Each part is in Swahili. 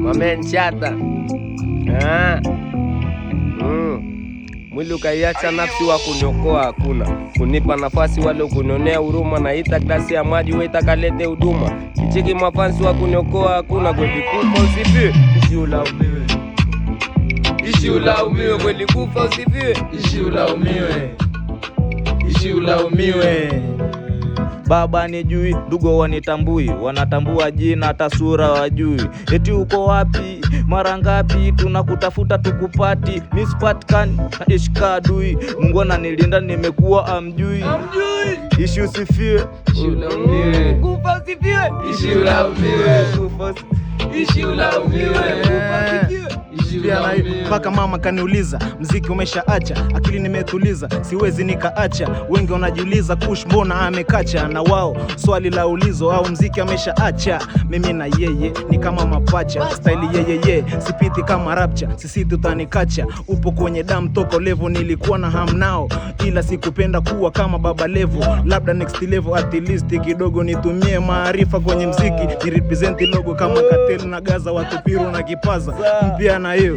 Mamen chata. Mwili ukaiacha nafsi wa kuniokoa hakuna. Kunipa nafasi wale kunionea huruma. Naita glasi ya maji weita kalete huduma. Kicheki mafansi wa kuniokoa hakuna. Kweli kufa usifiwe, ishi ulaumiwe. Ishi ulaumiwe, kweli kufa usifiwe, ishi ulaumiwe. Ishi ulaumiwe. Baba ni jui, ndugu wanitambui, wanatambua jina hata sura wajui. Eti uko wapi, mara ngapi tunakutafuta tukupati, mispatikani ishika adui. Mungu ananilinda nimekuwa amjui. Ishi usifiwe, ishi ulaumiwe. Kufa usifiwe, ishi ulaumiwe. Kufa ishi ulaumiwe. Paka mama kaniuliza, mziki umeshaacha? Akili nimetuliza, siwezi nikaacha. Wengi wanajiuliza Kush mbona amekacha, na wao swali la ulizo, au mziki ameshaacha? Mimi na yeye ni kama mapacha, style yeye sipiti kama rapcha. Sisi tutanikacha, upo kwenye damu toko level. Nilikuwa na hamnao ila sikupenda kuwa kama Baba Levo. Labda next level at least kidogo nitumie maarifa kwenye mziki, ni represent logo kama Katel na Gaza, watu Piru na Kipaza mpya na hiyo.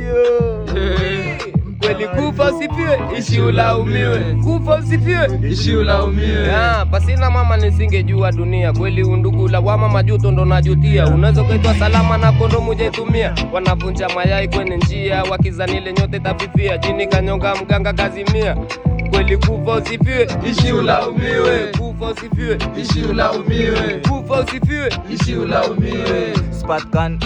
Kweli kufa usifiwe, ishi ulaumiwe. Kufa usifiwe, ishi ulaumiwe. Pasina mama nisingejua dunia. Kweli undugu lawama majuto ndo najutia. Unaweza kuitwa salama na kondomu hujaitumia. Wanavunja mayai kwenye njia, wakizanile nyote tafifia. Jini kanyonga mganga kazimia. Kweli kufa usifiwe, ishi ulaumiwe. Kufa usifiwe, ishi ulaumiwe. Kufa usifiwe, ishi ulaumiwe. Spatkan